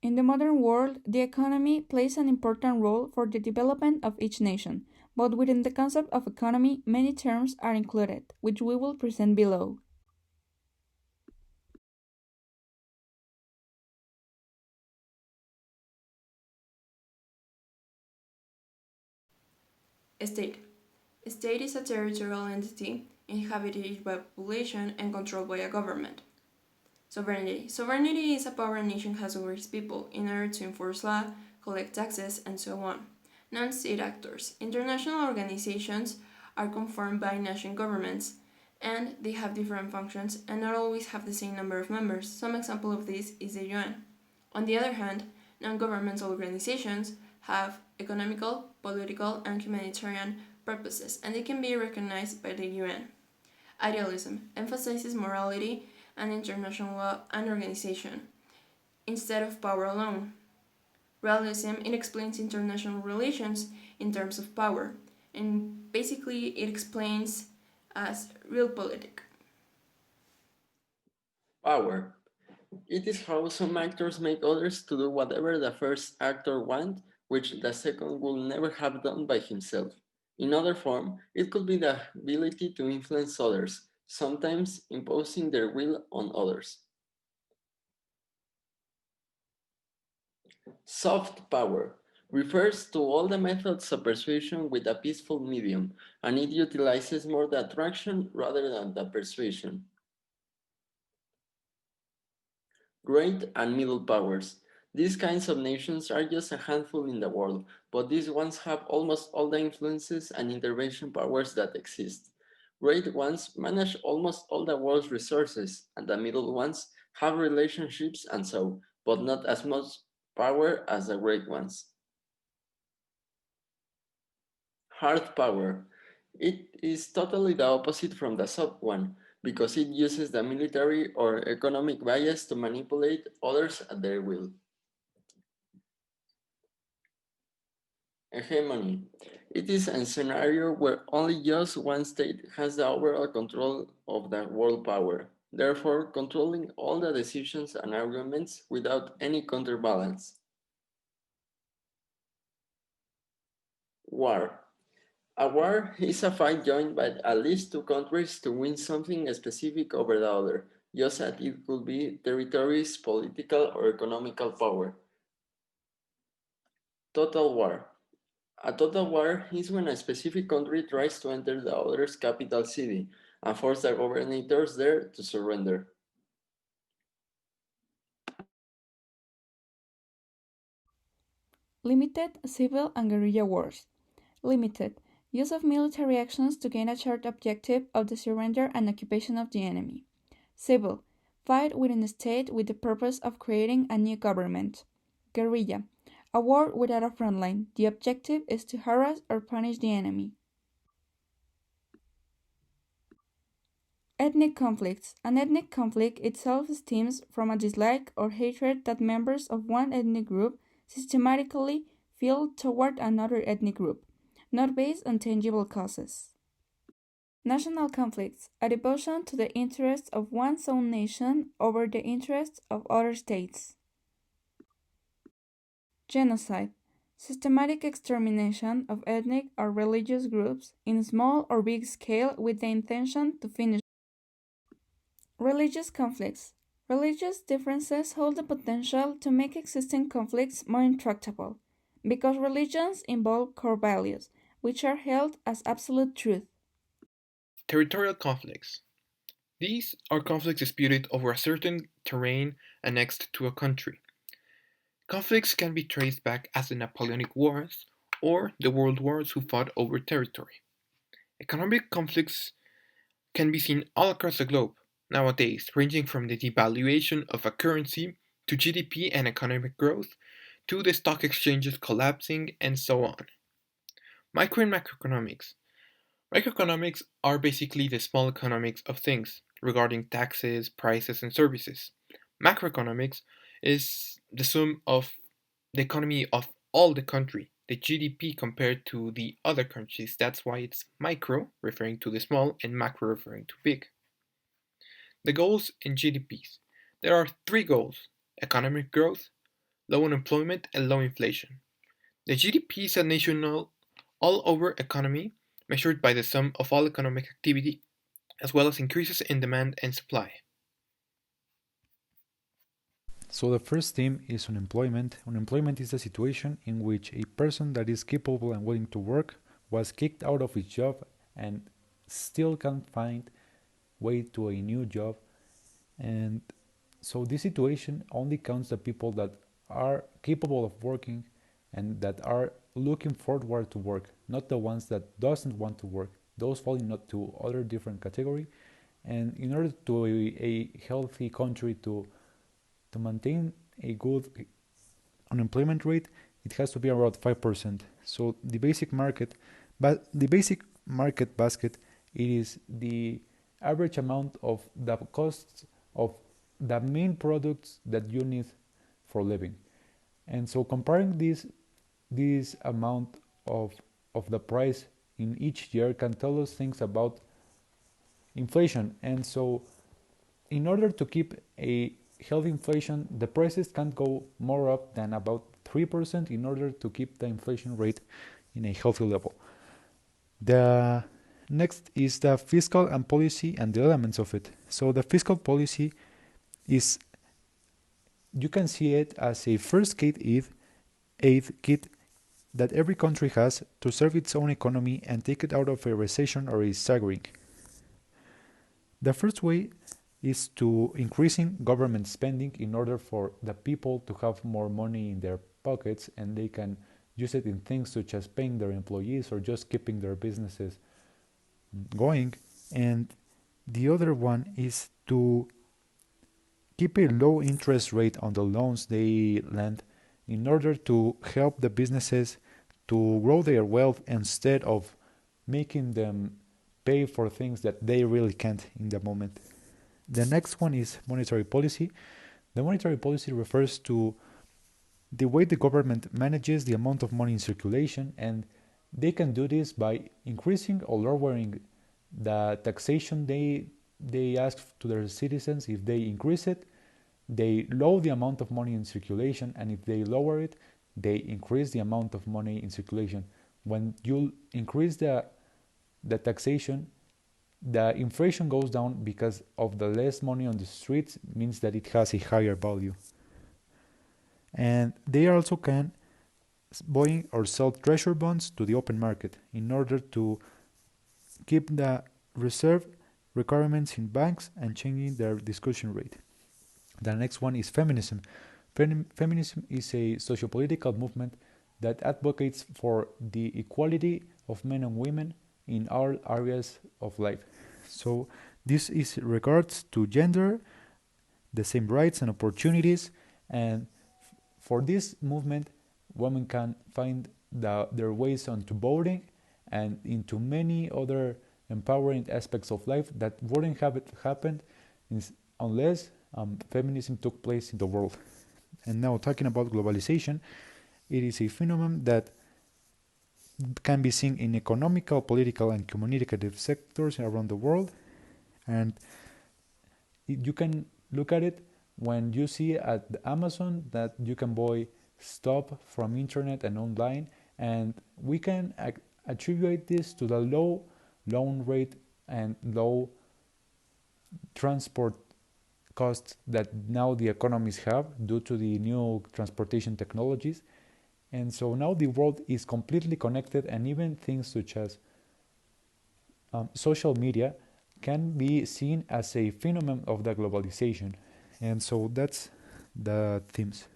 In the modern world, the economy plays an important role for the development of each nation, but within the concept of economy, many terms are included, which we will present below. State. State is a territorial entity inhabited by population and controlled by a government. Sovereignty. Sovereignty is a power a nation has over its people in order to enforce law, collect taxes, and so on. Non-state actors. International organizations are confirmed by nation governments, and they have different functions and not always have the same number of members. Some example of this is the UN. On the other hand, non-governmental organizations have economical, political, and humanitarian purposes, and they can be recognized by the UN. Idealism emphasizes morality and international law and organization instead of power alone. Realism it explains international relations in terms of power, and basically it explains as realpolitik. Power. It is how some actors make others to do whatever the first actor wants, which the second will never have done by himself. In other form, it could be the ability to influence others, sometimes imposing their will on others. Soft power refers to all the methods of persuasion with a peaceful medium, and it utilizes more the attraction rather than the persuasion. Great and middle powers. These kinds of nations are just a handful in the world, but these ones have almost all the influences and intervention powers that exist. Great ones manage almost all the world's resources, and the middle ones have relationships and so, but not as much power as the great ones. Hard power. It is totally the opposite from the soft one, because it uses the military or economic bias to manipulate others at their will. Hegemony. It is a scenario where only just one state has the overall control of the world power, therefore controlling all the decisions and arguments without any counterbalance. War. A war is a fight joined by at least two countries to win something specific over the other, just as it could be territories, political, or economical power. Total war. A total war is when a specific country tries to enter the other's capital city and force the governors there to surrender. Limited civil and guerrilla wars. Limited use of military actions to gain a shared objective of the surrender and occupation of the enemy. Civil fight within a state with the purpose of creating a new government. Guerrilla a war without a front line. The objective is to harass or punish the enemy. Ethnic conflicts. An ethnic conflict itself stems from a dislike or hatred that members of one ethnic group systematically feel toward another ethnic group, not based on tangible causes. National conflicts. A devotion to the interests of one's own nation over the interests of other states. Genocide. Systematic extermination of ethnic or religious groups in small or big scale with the intention to finish. Religious conflicts. Religious differences hold the potential to make existing conflicts more intractable, because religions involve core values, which are held as absolute truth. Territorial conflicts. These are conflicts disputed over a certain terrain annexed to a country. Conflicts can be traced back as the Napoleonic Wars or the World Wars who fought over territory. Economic conflicts can be seen all across the globe nowadays, ranging from the devaluation of a currency to GDP and economic growth to the stock exchanges collapsing and so on. Micro and macroeconomics. Microeconomics are basically the small economics of things regarding taxes, prices, and services. Macroeconomics is the sum of the economy of all the country, the GDP compared to the other countries. That's why it's micro, referring to the small, and macro, referring to big. The goals in GDPs. There are three goals: economic growth, low unemployment, and low inflation. The GDP is a national all-over economy measured by the sum of all economic activity, as well as increases in demand and supply. So the first theme is unemployment. Unemployment is a situation in which a person that is capable and willing to work was kicked out of his job and still can't find way to a new job. And so this situation only counts the people that are capable of working and that are looking forward to work, not the ones that doesn't want to work. Those fall into other different category. And in order to a healthy country to maintain a good unemployment rate, it has to be around 5%. So the basic market basket, it is the average amount of the costs of the main products that you need for living. And so comparing this amount of the price in each year can tell us things about inflation. And so in order to keep a healthy inflation, the prices can't go more up than about 3% in order to keep the inflation rate in a healthy level. The next is the fiscal and policy and the elements of it. So the fiscal policy is, you can see it as a first aid kit that every country has to serve its own economy and take it out of a recession or a staggering. The first way is to increasing government spending in order for the people to have more money in their pockets and they can use it in things such as paying their employees or just keeping their businesses going. And the other one is to keep a low interest rate on the loans they lend in order to help the businesses to grow their wealth instead of making them pay for things that they really can't in the moment. The next one is monetary policy. The monetary policy refers to the way the government manages the amount of money in circulation, and they can do this by increasing or lowering the taxation they ask to their citizens. If they increase it, they lower the amount of money in circulation, and if they lower it, they increase the amount of money in circulation. When you increase the taxation, the inflation goes down because of the less money on the streets means that it has a higher value. And they also can buy or sell treasury bonds to the open market in order to keep the reserve requirements in banks and changing their discussion rate. The next one is feminism. Feminism is a socio-political movement that advocates for the equality of men and women in all areas of life. So this is regards to gender, the same rights and opportunities, and for this movement, women can find their ways onto voting and into many other empowering aspects of life that wouldn't have happened unless feminism took place in the world. And now talking about globalization, it is a phenomenon that can be seen in economical, political, and communicative sectors around the world. And you can look at it when you see at Amazon that you can buy stuff from internet and online, and we can attribute this to the low loan rate and low transport costs that now the economies have due to the new transportation technologies. And so now the world is completely connected, and even things such as social media can be seen as a phenomenon of the globalization. And so that's the themes.